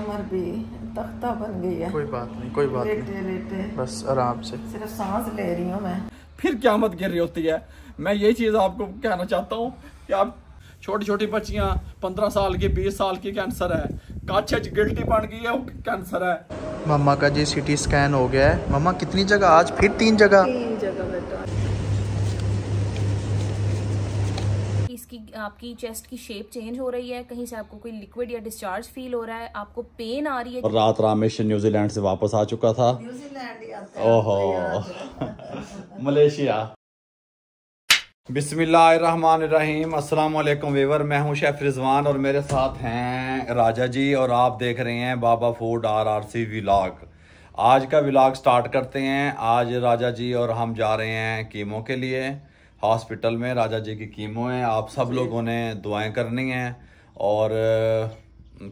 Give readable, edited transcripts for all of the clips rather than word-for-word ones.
कमर भी तख्ता बन गई है। कोई बात नहीं, कोई बात नहीं, लेटे बस आराम से सिर्फ सांस ले रही हूँ मैं। फिर क़यामत गिर रही होती है। मैं ये चीज़ आपको कहना चाहता हूँ कि आप छोटी छोटी बच्चियाँ 15 साल की 20 साल की कैंसर है, काछे गिल्टी बन गई है, वो कैंसर है। मम्मा का जी सीटी स्कैन हो गया है। मम्मा कितनी जगह आज? फिर 3 जगह? 3 जगह बेटा। इसकी आपकी चेस्ट की शेप चेंज हो रही है, कहीं से आपको कोई लिक्विड या डिस्चार्ज फील हो रहा है, आपको पेन आ रही है। और रात रामेश न्यूजीलैंड से वापस आ चुका था। न्यूजीलैंड ही आता है। ओहो मलेशिया। बिस्मिल्लाहिर्रहमानिर्रहीम। अस्सलाम वालेकुम वीवर, मैं हूं शेफ रिजवान और मेरे साथ हैं राजा जी और आप देख रहे हैं बाबा फूड RRC व्लॉग। आज का व्लॉग स्टार्ट करते हैं। आज राजा जी और हम जा रहे हैं कीमो के लिए हॉस्पिटल में। राजा जी की कीमो है। आप सब लोगों ने दुआएं करनी हैं और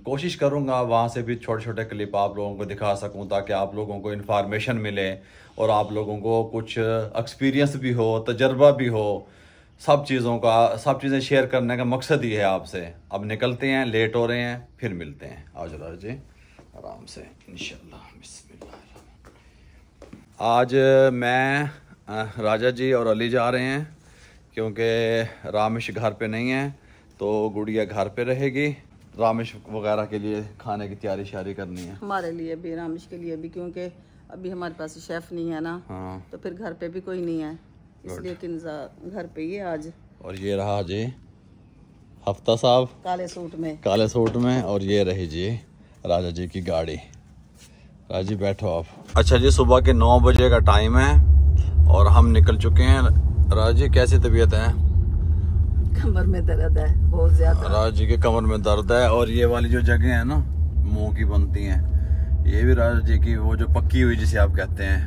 कोशिश करूंगा वहाँ से भी छोटे छोटे क्लिप आप लोगों को दिखा सकूं ताकि आप लोगों को इन्फॉर्मेशन मिले और आप लोगों को कुछ एक्सपीरियंस भी हो, तजर्बा भी हो। सब चीज़ें शेयर करने का मकसद ही है आपसे। अब निकलते हैं, लेट हो रहे हैं, फिर मिलते हैं। आज राजा जी आराम से इंशाल्लाह। बिस्मिल्लाह। आज मैं राजा जी और अली जा रहे हैं क्योंकि रामिश घर पे नहीं है तो गुड़िया घर पे रहेगी। रामिश वगैरह के लिए खाने की तैयारी शारी करनी है हमारे लिए भी, रामिश के लिए भी, क्योंकि अभी हमारे पास शेफ नहीं है ना। हाँ। तो फिर घर पे भी कोई नहीं है, इसलिए किन्जा घर पे ही है आज। और ये रहा जी हफ्ता साहब काले सूट में और ये रही जी राजा जी की गाड़ी। राजा जी बैठो आप। अच्छा जी, सुबह के 9 बजे का टाइम है और हम निकल चुके हैं। राजा जी कैसी तबीयत है? कमर में दर्द है बहुत ज्यादा। राजा जी के कमर में दर्द है और ये वाली जो जगह है ना मुंह की बनती हैं, ये भी राजा जी की वो जो पक्की हुई जिसे आप कहते हैं,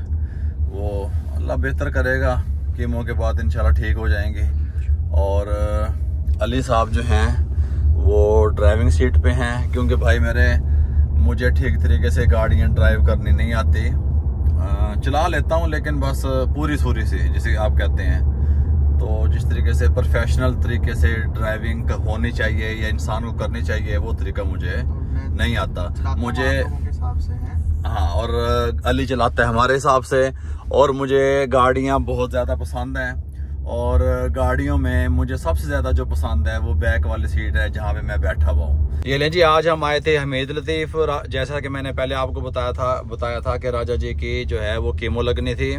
वो अल्लाह बेहतर करेगा। कीमो के बाद इंशाल्लाह ठीक हो जाएंगे। और अली साहब जो हैं वो ड्राइविंग सीट पे हैं क्योंकि भाई मुझे ठीक तरीके से गाड़ियाँ ड्राइव करनी नहीं आती। चला लेता हूँ लेकिन बस पूरी सूरी से जिसे आप कहते हैं। तो जिस तरीके से प्रोफेशनल तरीके से ड्राइविंग होनी चाहिए या इंसान को करनी चाहिए वो तरीका मुझे नहीं आता। मुझे हाँ, और अली चलाता है हमारे हिसाब से। और मुझे गाड़ियाँ बहुत ज़्यादा पसंद हैं और गाड़ियों में मुझे सबसे ज़्यादा जो पसंद है वो बैक वाली सीट है जहाँ पे मैं बैठा हुआ हूँ। ये लें जी, आज हम आए थे हमीद लतीफ़। जैसा कि मैंने पहले आपको बताया था कि राजा जी की जो है वो कीमो लगनी थी,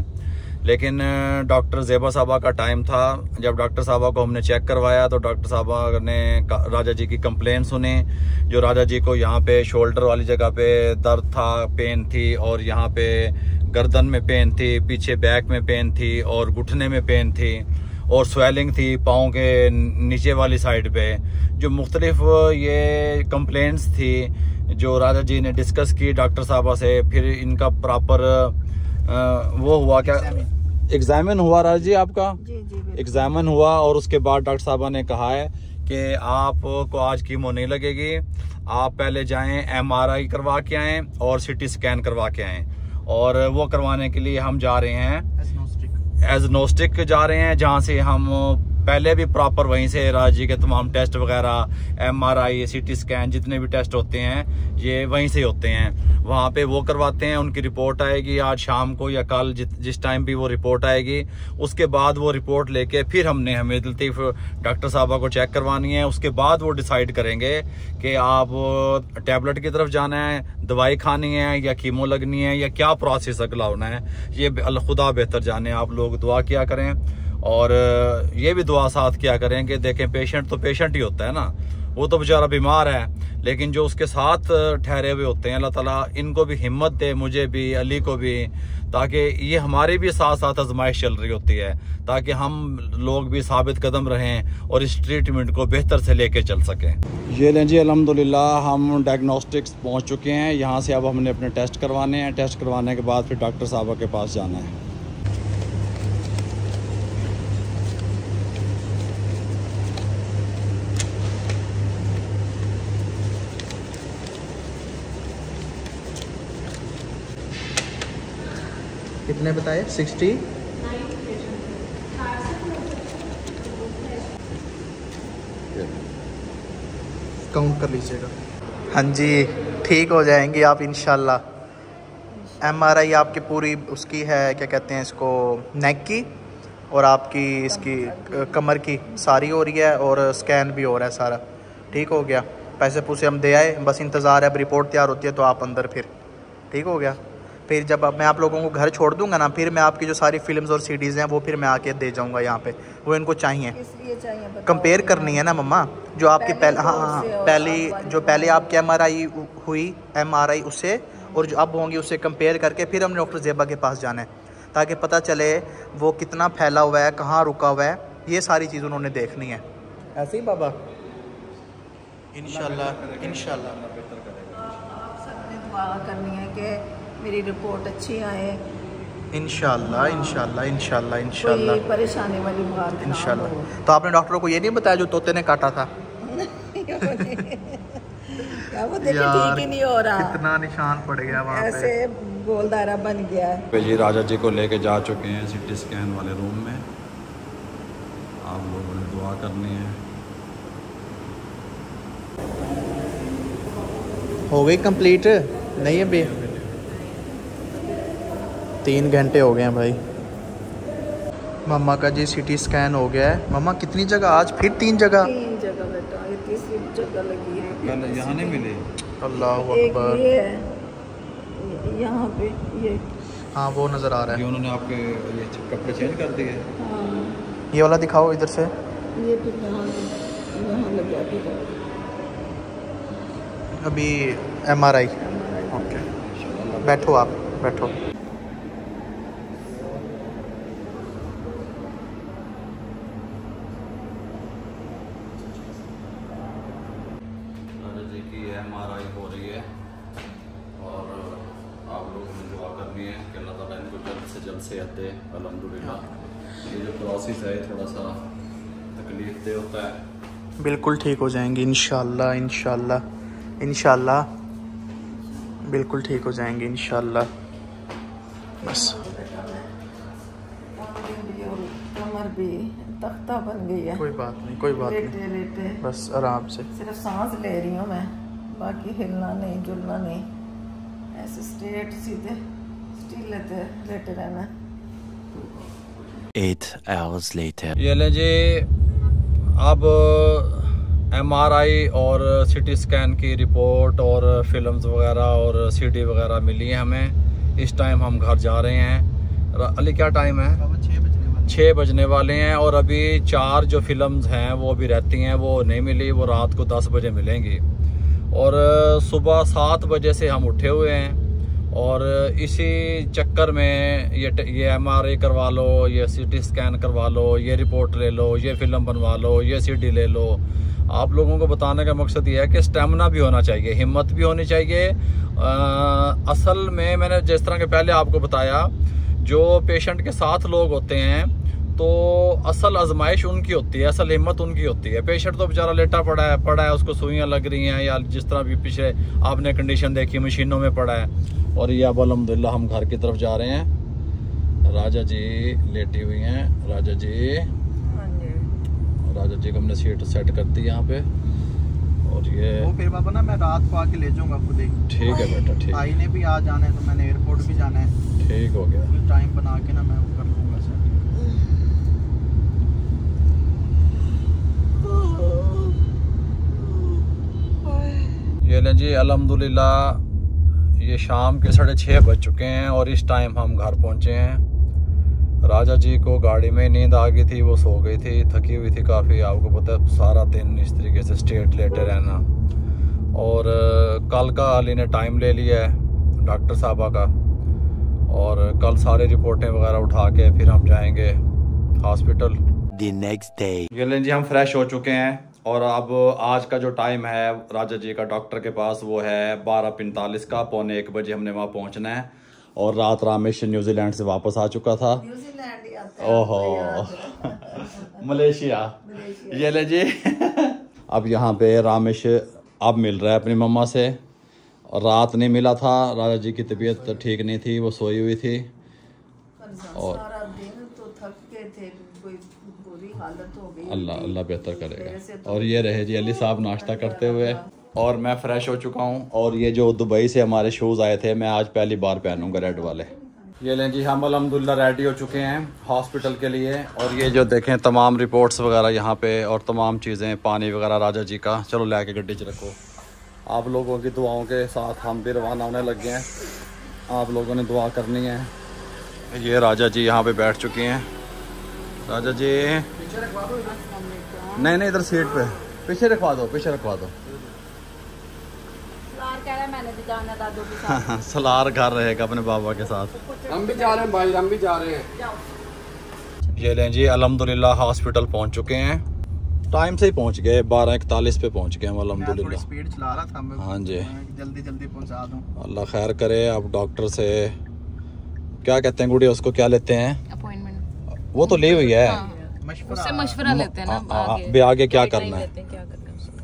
लेकिन डॉक्टर ज़ेबा साहबा का टाइम था। जब डॉक्टर साहबा को हमने चेक करवाया तो डॉक्टर साहबा ने राजा जी की कंप्लेन सुनी। जो राजा जी को यहाँ पे शोल्डर वाली जगह पे दर्द था, पेन थी, और यहाँ पे गर्दन में पेन थी, पीछे बैक में पेन थी और घुटने में पेन थी और स्वेलिंग थी पाँव के नीचे वाली साइड पे। जो मुख्तलिफ ये कंप्लेंट्स थी जो राजा जी ने डिस्कस की डॉक्टर साहबा से। फिर इनका प्रॉपर वो हुआ, क्या एग्जामिन हुआ राजा जी आपका? जी एग्जामिन हुआ और उसके बाद डॉक्टर साहबा ने कहा है कि आपको आज कीमो नहीं लगेगी, आप पहले जाएं MRI करवा के आएं और CT स्कैन करवा के आएं। और वो करवाने के लिए हम जा रहे हैं एजनोस्टिक जा रहे हैं, जहाँ से हम पहले भी प्रॉपर वहीं से राजा जी के तमाम टेस्ट वगैरह, MRI, CT स्कैन, जितने भी टेस्ट होते हैं ये वहीं से होते हैं। वहाँ पे वो करवाते हैं। उनकी रिपोर्ट आएगी आज शाम को या कल, जिस टाइम भी वो रिपोर्ट आएगी। उसके बाद वो रिपोर्ट लेके फिर हमने हमीद लतीफ़ डॉक्टर साहबा को चेक करवानी है। उसके बाद वो डिसाइड करेंगे कि आप टैबलेट की तरफ जाना है, दवाई खानी है या कीमो लगनी है या क्या प्रोसेस अगला होना है, ये खुदा बेहतर जाने। आप लोग दुआ किया करें और ये भी दुआ साथ किया करें कि देखें पेशेंट तो पेशेंट ही होता है ना, वो तो बेचारा बीमार है, लेकिन जो उसके साथ ठहरे हुए होते हैं अल्लाह ताला इनको भी हिम्मत दे, मुझे भी, अली को भी, ताकि ये हमारी भी साथ साथ आजमाइश चल रही होती है ताकि हम लोग भी साबित कदम रहें और इस ट्रीटमेंट को बेहतर से लेके चल सकें। ये लें जी, अल्हम्दुलिल्लाह हम डायग्नोस्टिक्स पहुँच चुके हैं। यहाँ से अब हमने अपने टेस्ट करवाने हैं। टेस्ट करवाने के बाद फिर डॉक्टर साहबा के पास जाना है। कितने बताए? 60 काउंट कर लीजिएगा। हाँ जी, ठीक हो जाएंगी आप इंशाल्लाह। MRI आपकी पूरी उसकी है, क्या कहते हैं इसको, नेक की और आपकी इसकी कमर की सारी हो रही है और स्कैन भी हो रहा है सारा। ठीक हो गया, पैसे पूसे हम दे आए, बस इंतज़ार है, अब रिपोर्ट तैयार होती है तो आप अंदर फिर ठीक हो गया। फिर जब मैं आप लोगों को घर छोड़ दूंगा ना, फिर मैं आपकी जो सारी फिल्म्स और सीडीज़ हैं वो फिर मैं आके दे जाऊंगा यहाँ पे। वो इनको चाहिए, इसलिए चाहिए कंपेयर करनी है ना मम्मा, जो आपकी पहले आपकी MRI हुई MRI उससे और जो अब होंगी उससे कंपेयर करके फिर हमने डॉक्टर ज़ेबा के पास जाना है, ताकि पता चले वो कितना फैला हुआ है, कहाँ रुका हुआ है, ये सारी चीज़ उन्होंने देखनी है। ऐसे ही बाबा इंशाल्लाह इंशाल्लाह सबने दुआ करनी है कि मेरी रिपोर्ट अच्छी आए, इंशाल्लाह इंशाल्लाह इंशाल्लाह इंशाल्लाह कोई परेशानी वाली बात ना हो। इंशाल्लाह। तो आपने डॉक्टरों को ये नहीं बताया जो तोते ने काटा था? क्या वो देखे ठीक ही नहीं हो रहा, कितना निशान पड़ गया वहाँ पे, ऐसे गोलदारा बन गया है। पे जी राजा जी को लेके जा चुके हैं CT स्कैन वाले रूम में। आप लोगों ने दुआ करनी है। हो गई कंप्लीट? नहीं है बे, 3 घंटे हो गए हैं भाई। मम्मा का जी CT स्कैन हो गया है। मम्मा कितनी जगह आज फिर? 3 जगह? 3 जगह बेटा, ये तीसरी जगह लगी है। कल यहाँ नहीं मिली। अल्लाह एक अकबर। ये है यहाँ पे, ये हाँ वो नज़र आ रहा ये है। उन्होंने आपके ये कपड़े चेंज कर दिए। हाँ, ये वाला दिखाओ इधर से। ये फिर यहाँ लगा दिया अभी MRI। ओके बैठो, आप बैठो। राजा जी की MRI हो रही है और आप लोगों ने दुआ करनी है कि अल्लाह ताला इनको जल्द से जल्द सेहत दे अल्हम्दुलिल्लाह। ये जो प्रोसेस है थोड़ा सा तकलीफ दे होता है। बिल्कुल ठीक हो जाएंगी इंशाल्लाह इंशाल्लाह इंशाल्लाह, बिल्कुल ठीक हो जाएंगी इंशाल्लाह। बस कमर भी तख्ता बन गई है। कोई बात नहीं, कोई बात लेटे नहीं, लेटे बस आराम से। सिर्फ सांस ले रही हूँ मैं, बाकी हिलना नहीं जुलना नहीं, ऐसे स्ट्रेट सीधे स्टिल लेटे रहना। 8 hours later. ये ले जी, अब MRI और CT स्कैन की रिपोर्ट और फिल्म्स वगैरह और CD वगैरह मिली है हमें। इस टाइम हम घर जा रहे हैं। अली क्या टाइम है? 6 बजने वाले हैं और अभी 4 जो फिल्म्स हैं वो अभी रहती हैं, वो नहीं मिली, वो रात को 10 बजे मिलेंगी। और सुबह 7 बजे से हम उठे हुए हैं और इसी चक्कर में ये MRI करवा लो, ये CT स्कैन करवा लो, ये रिपोर्ट ले लो, ये फिल्म बनवा लो, ये CD ले लो। आप लोगों को बताने का मकसद ये है कि स्टेमिना भी होना चाहिए, हिम्मत भी होनी चाहिए। असल में मैंने जिस तरह के पहले आपको बताया, जो पेशेंट के साथ लोग होते हैं तो असल आजमाइश उनकी होती है, असल हिम्मत उनकी होती है। पेशेंट तो बेचारा लेटा पड़ा है, उसको सुइयाँ लग रही हैं या जिस तरह भी पीछे आपने कंडीशन देखी मशीनों में पड़ा है। और ये अब अल्हम्दुलिल्लाह हम घर की तरफ जा रहे हैं। राजा जी लेटी हुई हैं। राजा जी को हमने सीट सेट कर दी यहाँ पे। और ये वो फिर बाबा ना मैं रात को आके ले जाऊंगा खुद ही। ठीक है बेटा, ठीक। भाई ने भी आ जाना है तो मैंने एयरपोर्ट भी जाना है। ठीक हो गया, टाइम बना के ना मैं वो कर लूँगा सर। ये लें जी, अल्हम्दुलिल्लाह ये शाम के 6:30 बज चुके हैं और इस टाइम हम घर पहुँचे हैं। राजा जी को गाड़ी में नींद आ गई थी, वो सो गई थी, थकी हुई थी काफ़ी। आपको पता है सारा दिन इस तरीके से स्ट्रेट लेटे रहना। और कल का अली ने टाइम ले लिया है डॉक्टर साहबा का, और कल सारी रिपोर्टें वगैरह उठा के फिर हम जाएंगे हॉस्पिटल। The next day. ये लें जी, हम फ्रेश हो चुके हैं और अब आज का जो टाइम है राजा जी का डॉक्टर के पास वो है 12:45 का। 12:45 बजे हमने वहाँ पहुँचना है। और रात रामेश न्यूजीलैंड से वापस आ चुका था। ओहो मलेशिया। ये ले जी अब यहाँ पे रामेश अब मिल रहा है अपनी मम्मा से। और रात नहीं मिला था, राजा जी की तबीयत ठीक नहीं थी, वो सोई हुई थी। और सारा दिन तो थक गए थे, कोई बुरी हालत हो गई। अल्लाह बेहतर करेगा। और ये रहे जी अली साहब नाश्ता करते हुए। और मैं फ़्रेश हो चुका हूँ। और ये जो दुबई से हमारे शूज़ आए थे मैं आज पहली बार पहनूँगा रेड वाले। ये लें जी, हम अल्हम्दुलिल्लाह रेडी हो चुके हैं हॉस्पिटल के लिए। और ये जो देखें तमाम रिपोर्ट्स वगैरह यहाँ पे और तमाम चीज़ें, पानी वगैरह राजा जी का। चलो ले के गड्डी च रखो। आप लोगों की दुआओं के साथ हम भी रवाना होने लगे हैं। आप लोगों ने दुआ करनी है। ये राजा जी यहाँ पे बैठ चुके हैं। राजा जी नहीं इधर सीट पे पीछे रखवा दो, पीछे रखवा दो। सलार घर रहेगा अपने बाबा के साथ। हम भी जा रहे हैं भाई, हम भी जा रहे हैं। ये लें जी, अल्हम्दुलिल्लाह हॉस्पिटल पहुंच चुके हैं। टाइम से ही पहुंच गए, 12:41 पे पहुंच गए हम अल्हम्दुलिल्लाह। स्पीड चला रहा था मैं। हाँ जी, जल्दी जल्दी पहुंचा दूं। अल्लाह खैर करे। अब डॉक्टर से क्या कहते हैं गुड़िया, उसको क्या लेते हैं? अपॉइंटमेंट। वो तो ली हुई है। उससे मशवरा लेते हैं ना आगे क्या करना है,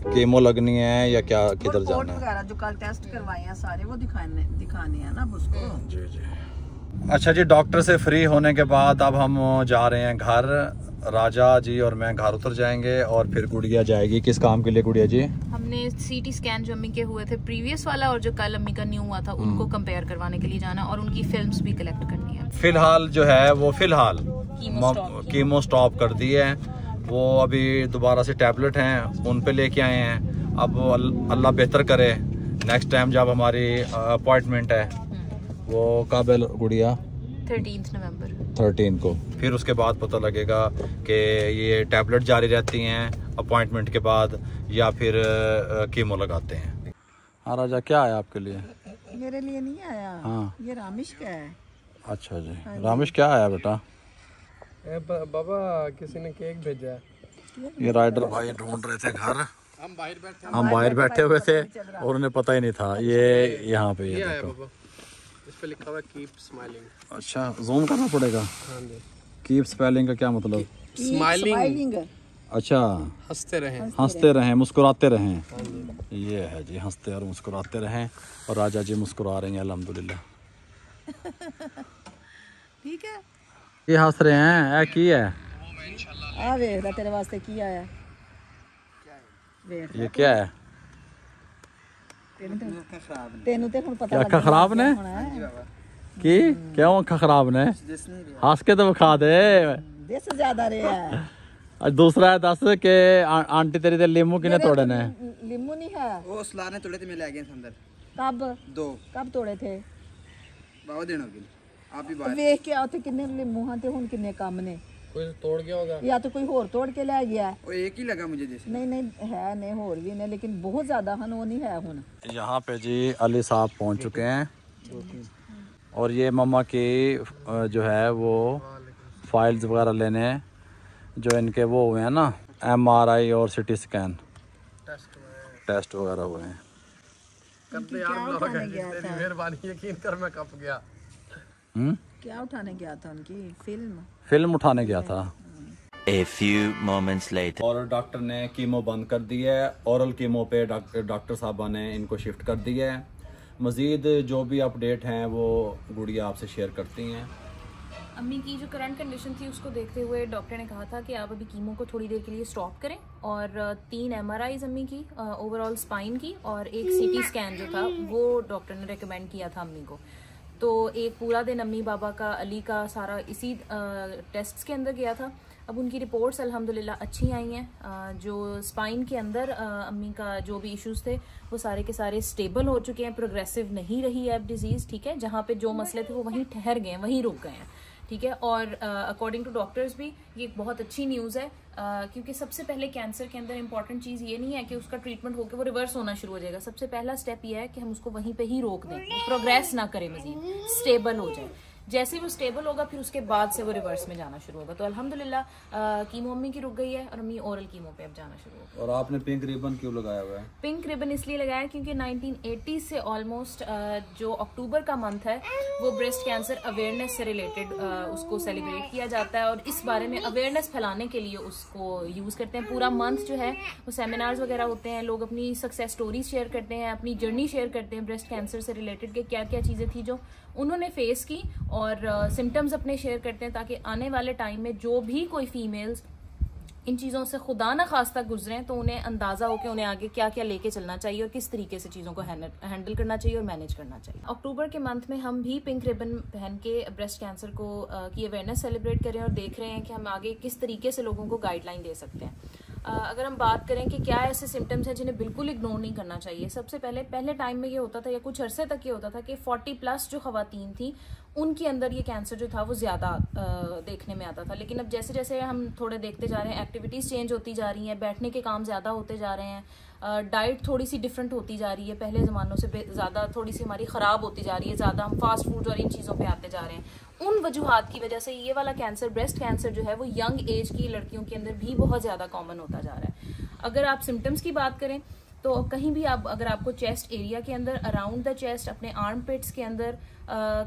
कीमो लगनी है या क्या, किधर जाना है। वगैरह जो कल टेस्ट करवाए हैं सारे वो दिखाने हैं ना उसको। जी जी। अच्छा जी, डॉक्टर से फ्री होने के बाद अब हम जा रहे हैं घर। राजा जी और मैं घर उतर जाएंगे और फिर गुड़िया जाएगी। किस काम के लिए गुड़िया जी? हमने सीटी स्कैन जो अम्मी के हुए थे प्रीवियस वाला और जो कल अम्मी का न्यू हुआ था उनको कंपेयर करवाने के लिए जाना और उनकी फिल्म्स भी कलेक्ट करनी है। फिलहाल जो है वो कीमो स्टॉप कर दी है। वो अभी दोबारा से टैबलेट हैं उन पे लेके आए हैं। अब अल्लाह बेहतर करे, नेक्स्ट टाइम जब हमारी अपॉइंटमेंट है वो कब है गुड़िया? 13 नवंबर 13 को। फिर उसके बाद पता लगेगा कि ये टैबलेट जारी रहती हैं अपॉइंटमेंट के बाद या फिर कीमो लगाते हैं। हाँ राजा, क्या आया आपके लिए? मेरे लिए नहीं आया। हाँ, ये रामिश का है। अच्छा जी। रामिश क्या आया बेटा? बाबा किसी ने केक भेजा है। ये राइडर भाई ढूंढ रहे थे घर। हम बाहर बैठे हुए थे और उन्हें पता ही नहीं था। ये यहाँ पे ये देखो, इस पे लिखा हुआ है कीप स्माइलिंग। अच्छा, जूम करना पड़ेगा। हाँ जी। कीप स्पेलिंग का क्या मतलब? स्माइलिंग। अच्छा, हंसते रहें मुस्कुराते रहें। ये है जी, हंसते और मुस्कुराते रहें। और राजा जी मुस्कुरा रहे हैं अल्हम्दुलिल्लाह। ठीक है, ये हंस रहे हैं। की है आ वेख तेरे वास्ते की आया। ये क्या है? तेनू ते हुन पता क्या अखा खराब ने की? क्यों अखा खराब ने? हंस के तो विखा दे। देस ज्यादा रे है। आज दूसरा है, दस के आंटी तेरी दे लीमू किने तोड़े ने? लीमू नहीं है, वो सलार ने तोड़े थे, मैं ले गया अंदर। कब तोड़े थे? बाबा देना होगी, आप ही बाहर वेख के आओ ते किन्ने लीमू हां ते हुन किन्ने कम ने। कोई तोड़ गया होगा या तो कोई होर तोड़ के ले गया है। वो एक ही लगा मुझे जैसे। नहीं है ने होर भी ने, लेकिन बहुत ज्यादा हन वो नहीं है हुन। यहाँ पे जी अली साहब पहुँच चुके हैं और ये मम्मा की जो है वो फाइल्स वगैरह लेने जो इनके वो हुए हैं ना, MRI और CT स्कैन टेस्ट वगैरह हुए हैं। मेहरबानी, यकीन कर मैं कब गया। क्या उठाने गया था? उनकी फिल्म उठाने गया था। A few moments later. और डॉक्टर ने कीमो बंद कर दी है। ओरल कीमो पे डॉक्टर साहबा ने इनको शिफ्ट कर दिया है। मज़ीद जो भी अपडेट हैं वो गुड़िया आपसे शेयर करती हैं। अम्मी की जो करंट कंडीशन थी उसको देखते हुए डॉक्टर ने कहा था कि आप अभी कीमो को थोड़ी देर के लिए स्टॉप करें और 3 MRIs अम्मी की, ओवरऑल स्पाइन की और एक CT स्कैन जो था वो डॉक्टर ने रिकमेंड किया था अम्मी को। तो एक पूरा दिन अम्मी बाबा का, अली का सारा इसी टेस्ट्स के अंदर गया था। अब उनकी रिपोर्ट्स अल्हम्दुलिल्लाह अच्छी आई हैं। जो स्पाइन के अंदर अम्मी का जो भी इश्यूज थे वो सारे के सारे स्टेबल हो चुके हैं, प्रोग्रेसिव नहीं रही है अब डिजीज़। ठीक है, जहाँ पे जो मसले थे वो वहीं ठहर गए हैं, वहीं रुक गए हैं। ठीक है, और अकॉर्डिंग टू डॉक्टर्स भी ये एक बहुत अच्छी न्यूज़ है, क्योंकि सबसे पहले कैंसर के अंदर इंपॉर्टेंट चीज़ ये नहीं है कि उसका ट्रीटमेंट होकर वो रिवर्स होना शुरू हो जाएगा। सबसे पहला स्टेप ये है कि हम उसको वहीं पे ही रोक दें, प्रोग्रेस ना करें, मजीद स्टेबल हो जाए। जैसे ही वो स्टेबल होगा फिर उसके बाद से वो रिवर्स में जाना शुरू होगा। तो अल्हम्दुलिल्लाह कीमो अम्मी की रुक गई है और अम्मी ओरल कीमो पे अब जाना शुरू होगा। और आपने पिंक रिबन क्यों लगाया हुआ है? पिंक रिबन इसलिए लगाया क्योंकि 1980 से ऑलमोस्ट जो अक्टूबर का मंथ है वो ब्रेस्ट कैंसर अवेयरनेस से रिलेटेड उसको सेलिब्रेट किया जाता है और इस बारे में अवेयरनेस फैलाने के लिए उसको यूज़ करते हैं। पूरा मंथ जो है वो सेमिनार्स वगैरह होते हैं, लोग अपनी सक्सेस स्टोरीज शेयर करते हैं, अपनी जर्नी शेयर करते हैं ब्रेस्ट कैंसर से रिलेटेड के क्या क्या चीज़ें थी जो उन्होंने फेस की और सिम्टम्स अपने शेयर करते हैं ताकि आने वाले टाइम में जो भी कोई फीमेल्स इन चीज़ों से खुदा ना खास्ता गुजरें तो उन्हें अंदाज़ा हो कि उन्हें आगे क्या क्या लेके चलना चाहिए और किस तरीके से चीज़ों को हैंडल करना चाहिए और मैनेज करना चाहिए। अक्टूबर के मंथ में हम भी पिंक रिबन पहन के ब्रेस्ट कैंसर को की अवेयरनेस सेलिब्रेट करें और देख रहे हैं कि हम आगे किस तरीके से लोगों को गाइडलाइन दे सकते हैं। अगर हम बात करें कि क्या ऐसे सिम्टम्स हैं जिन्हें बिल्कुल इग्नोर नहीं करना चाहिए, सबसे पहले टाइम में ये होता था या कुछ अरसे तक ये होता था कि 40+ जो खवातीन थी उनके अंदर ये कैंसर जो था वो ज़्यादा देखने में आता था। लेकिन अब जैसे जैसे हम थोड़े देखते जा रहे हैं, एक्टिविटीज़ चेंज होती जा रही हैं, बैठने के काम ज़्यादा होते जा रहे हैं, डाइट थोड़ी सी डिफरेंट होती जा रही है, पहले ज़मानों से ज़्यादा थोड़ी सी हमारी ख़राब होती जा रही है, ज़्यादा हम फास्ट फूड और इन चीज़ों पे आते जा रहे हैं। उन वजूहात की वजह से ये वाला कैंसर, ब्रेस्ट कैंसर जो है वो यंग एज की लड़कियों के अंदर भी बहुत ज़्यादा कॉमन होता जा रहा है। अगर आप सिम्टम्स की बात करें तो कहीं भी अगर आपको चेस्ट एरिया के अंदर, अराउंड द चेस्ट, अपने आर्म पिट्स के अंदर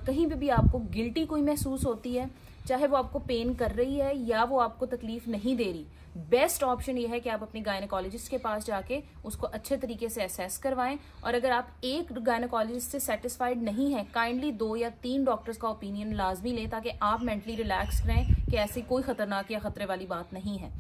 कहीं भी आपको गिल्टी कोई महसूस होती है, चाहे वो आपको पेन कर रही है या वो आपको तकलीफ नहीं दे रही, बेस्ट ऑप्शन ये है कि आप अपने गायनेकोलॉजिस्ट के पास जाके उसको अच्छे तरीके से असेस करवाएं। और अगर आप एक गायनेकोलॉजिस्ट से सेटिस्फाइड नहीं है, काइंडली 2 या 3 डॉक्टर्स का ओपिनियन लाजमी लें ताकि आप मेंटली रिलैक्स रहें कि ऐसी कोई खतरनाक या खतरे वाली बात नहीं है।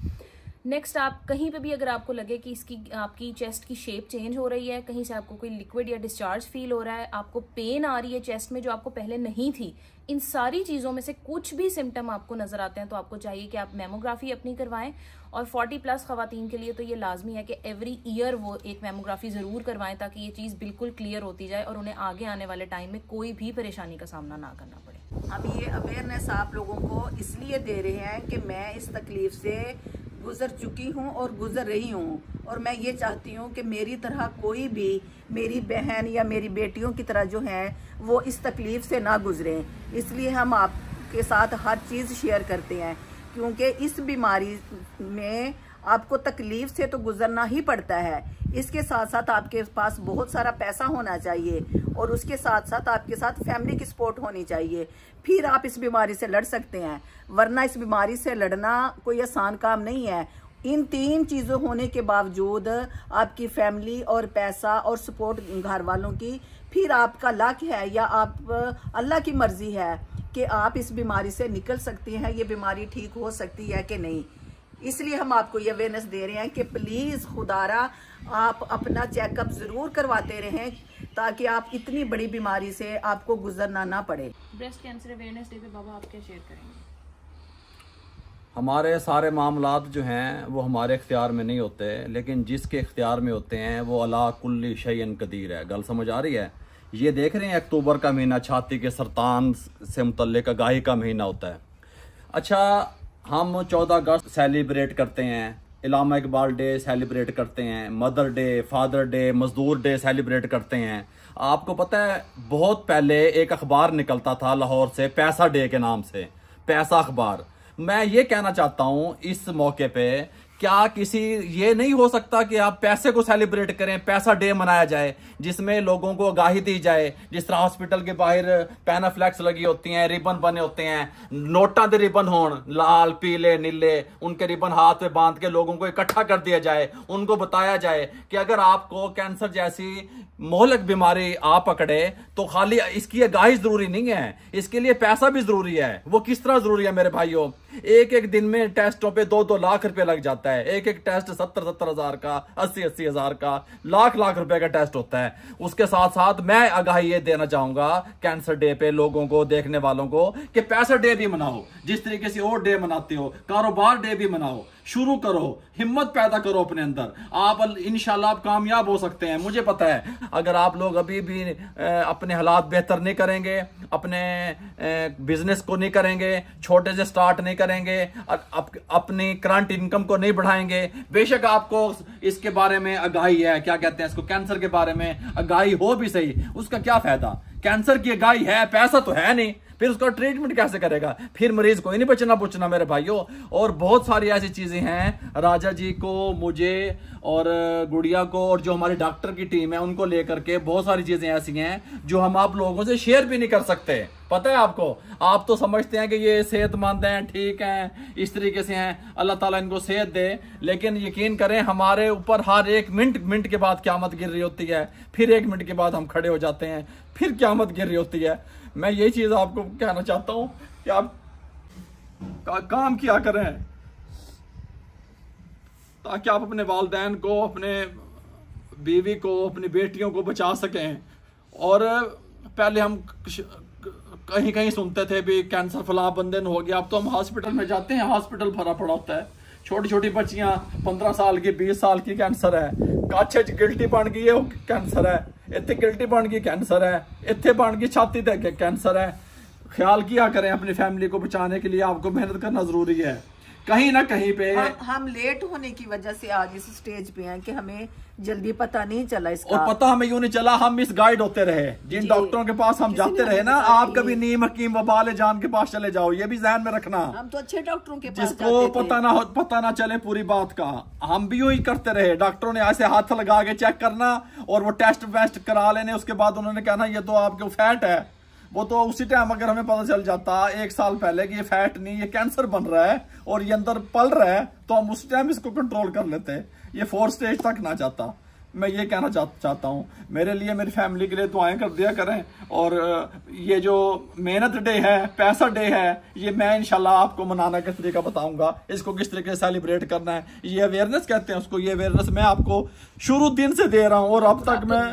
नेक्स्ट, आप कहीं पे भी अगर आपको लगे कि आपकी चेस्ट की शेप चेंज हो रही है, कहीं से आपको कोई लिक्विड या डिस्चार्ज फील हो रहा है, आपको पेन आ रही है चेस्ट में जो आपको पहले नहीं थी, इन सारी चीज़ों में से कुछ भी सिम्टम आपको नजर आते हैं तो आपको चाहिए कि आप मेमोग्राफी अपनी करवाएं। और 40+ खवातीन के लिए तो ये लाजमी है कि एवरी ईयर वो एक मेमोग्राफी ज़रूर करवाएं ताकि ये चीज़ बिल्कुल क्लियर होती जाए और उन्हें आगे आने वाले टाइम में कोई भी परेशानी का सामना ना करना पड़े। हम ये अवेयरनेस आप लोगों को इसलिए दे रहे हैं कि मैं इस तकलीफ से गुजर चुकी हूँ और गुजर रही हूँ, और मैं ये चाहती हूँ कि मेरी तरह कोई भी, मेरी बहन या मेरी बेटियों की तरह जो हैं वो इस तकलीफ से ना गुजरें। इसलिए हम आपके साथ हर चीज़ शेयर करते हैं, क्योंकि इस बीमारी में आपको तकलीफ से तो गुजरना ही पड़ता है। इसके साथ साथ आपके पास बहुत सारा पैसा होना चाहिए और उसके साथ साथ आपके साथ फैमिली की सपोर्ट होनी चाहिए, फिर आप इस बीमारी से लड़ सकते हैं। वरना इस बीमारी से लड़ना कोई आसान काम नहीं है। इन 3 चीज़ों होने के बावजूद आपकी फैमिली और पैसा और सपोर्ट घर वालों की, फिर आपका लक है या आप अल्लाह की मर्जी है कि आप इस बीमारी से निकल सकती हैं, ये बीमारी ठीक हो सकती है कि नहीं। इसलिए हम आपको ये अवेयरनेस दे रहे हैं कि प्लीज़ खुदारा आप अपना चेकअप ज़रूर करवाते रहें ताकि आप इतनी बड़ी बीमारी से आपको गुजरना ना पड़े। ब्रेस्ट कैंसर अवेयरनेस डे पे बाबा आप क्या शेयर करेंगे? हमारे सारे मामलात जो हैं वो हमारे इख्तियार में नहीं होते, लेकिन जिसके इख्तियार में होते हैं वो अला कुल्ली शैइन कदीर है। गल समझ आ रही है? ये देख रहे हैं अक्टूबर का महीना छाती के सरतान से मुतल्लिक आगाही का महीना होता है। अच्छा, हम 14 अगस्त सेलिब्रेट करते हैं, इलामा इकबाल डे सेलिब्रेट करते हैं, मदर डे, फादर डे, मजदूर डे सेलिब्रेट करते हैं। आपको पता है बहुत पहले एक अखबार निकलता था लाहौर से, पैसा डे के नाम से, पैसा अखबार। मैं ये कहना चाहता हूँ इस मौके पे, क्या किसी ये नहीं हो सकता कि आप पैसे को सेलिब्रेट करें, पैसा डे मनाया जाए जिसमें लोगों को आगाही दी जाए। जिस तरह हॉस्पिटल के बाहर पैनाफ्लैक्स लगी होती हैं, रिबन बने होते हैं, नोटा दे रिबन हों, लाल पीले नीले, उनके रिबन हाथ में बांध के लोगों को इकट्ठा कर दिया जाए। उनको बताया जाए कि अगर आपको कैंसर जैसी मोहलक बीमारी आ पकड़े तो खाली इसकी आगाही जरूरी नहीं है, इसके लिए पैसा भी जरूरी है। वो किस तरह जरूरी है मेरे भाइयों? एक दिन में टेस्टों पे 2-2 लाख रुपए लग जाता है। एक टेस्ट 70-70 हज़ार का, 80-80 हज़ार का, लाख रुपए का टेस्ट होता है। उसके साथ साथ मैं आगाही ये देना चाहूंगा कैंसर डे पे लोगों को, देखने वालों को, कि पैसा डे भी मनाओ, जिस तरीके से और डे मनाते हो, कारोबार डे भी मनाओ, शुरू करो, हिम्मत पैदा करो अपने अंदर। आप इंशाल्लाह आप कामयाब हो सकते हैं। मुझे पता है अगर आप लोग अभी भी अपने हालात बेहतर नहीं करेंगे, अपने बिजनेस को नहीं करेंगे, छोटे से स्टार्ट नहीं करेंगे, अपनी करंट इनकम को नहीं बढ़ाएंगे, बेशक आपको इसके बारे में आगाही है, क्या कहते हैं इसको, कैंसर के बारे में आगाही हो भी सही, उसका क्या फायदा? कैंसर की आगाही है, पैसा तो है नहीं, फिर उसका ट्रीटमेंट कैसे करेगा? फिर मरीज को ही नहीं बचना पूछना मेरे भाइयों। और बहुत सारी ऐसी चीजें हैं, राजा जी को, मुझे और गुड़िया को और जो हमारी डॉक्टर की टीम है उनको लेकर के बहुत सारी चीजें ऐसी हैं जो हम आप लोगों से शेयर भी नहीं कर सकते। पता है आपको? आप तो समझते हैं कि ये सेहतमंद हैं, ठीक हैं, इस तरीके से हैं, अल्लाह ताला इनको सेहत दे, लेकिन यकीन करें हमारे ऊपर हर एक मिनट के बाद क़यामत गिर रही होती है, फिर 1 मिनट के बाद हम खड़े हो जाते हैं, फिर क़यामत गिर रही होती है। मैं ये चीज आपको कहना चाहता हूं कि आप काम किया करें। ताकि आप अपने वालिदैन को, अपने बीवी को, अपनी बेटियों को बचा सकें। और पहले हम कहीं कहीं सुनते थे भी कैंसर फला बंदे ने हो गया, अब तो हम हॉस्पिटल में जाते हैं, हॉस्पिटल भरा पड़ा होता है। छोटी छोटी बच्चियां 15 साल की, 20 साल की, कैंसर है। काछे च गिल्टी बन गई है, कैंसर है। इतने गिल्टी बन गई, कैंसर है। इतने बन गई छाती तक, कैंसर है। ख्याल किया करें, अपनी फैमिली को बचाने के लिए आपको मेहनत करना जरूरी है। कहीं ना कहीं पे हम लेट होने की वजह से आज इस स्टेज पे हैं कि हमें जल्दी पता नहीं चला इसका। और पता हमें यूं नहीं चला, हम मिस गाइड होते रहे। जिन डॉक्टरों के पास हम जाते रहे ना, आप कभी नीम हकीम वबाल जान के पास चले जाओ, ये भी ध्यान में रखना। हम तो अच्छे डॉक्टरों के पास जिसको पता ना चले पूरी बात का। हम भी यूं ही करते रहे, डॉक्टरों ने ऐसे हाथ लगा के चेक करना और वो टेस्ट वेस्ट करा लेने, उसके बाद उन्होंने कहना ये तो आपके फैट है। वो तो उसी टाइम अगर हमें पता चल जाता 1 साल पहले कि ये फैट नहीं, ये कैंसर बन रहा है और ये अंदर पल रहा है, तो हम उसी टाइम इसको कंट्रोल कर लेते, ये 4 स्टेज तक ना जाता। मैं ये कहना चाहता हूँ, मेरे लिए, मेरी फैमिली के लिए दुआएं कर दिया करें। और ये जो मेहनत डे है, पैसा डे है, ये मैं इंशाल्लाह आपको मनाने का तरीका बताऊंगा, इसको किस तरीके से सेलिब्रेट करना है। ये अवेयरनेस कहते हैं उसको, ये अवेयरनेस मैं आपको शुरू दिन से दे रहा हूँ और अब तक मैं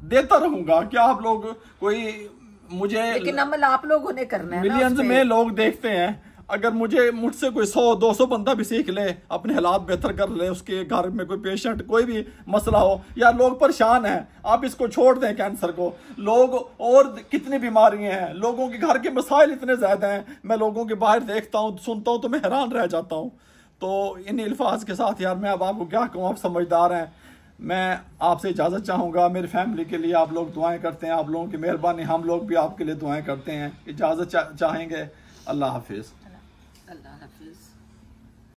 देता रहूंगा। क्या आप लोग कोई मुझे, लेकिन अमल आप लोगों ने करना है, मिलियंस में लोग देखते हैं। अगर मुझसे कोई 100-200 बंदा भी सीख ले, अपने हालात बेहतर कर ले, उसके घर में कोई पेशेंट, कोई भी मसला हो या लोग परेशान हैं, आप इसको छोड़ दें कैंसर को। लोग और कितनी बीमारियां हैं, लोगों के घर के मसाइल इतने ज्यादा हैं, मैं लोगों के बाहर देखता हूँ, सुनता हूँ तो मैं हैरान रह जाता हूँ। तो इन अल्फाज के साथ यार मैं अब आपको क्या कहूँ, आप समझदार हैं। मैं आपसे इजाज़त चाहूँगा, मेरी फैमिली के लिए आप लोग दुआएं करते हैं, आप लोगों की मेहरबानी, हम लोग भी आपके लिए दुआएं करते हैं। इजाज़त चाहेंगे। अल्लाह हाफिज़।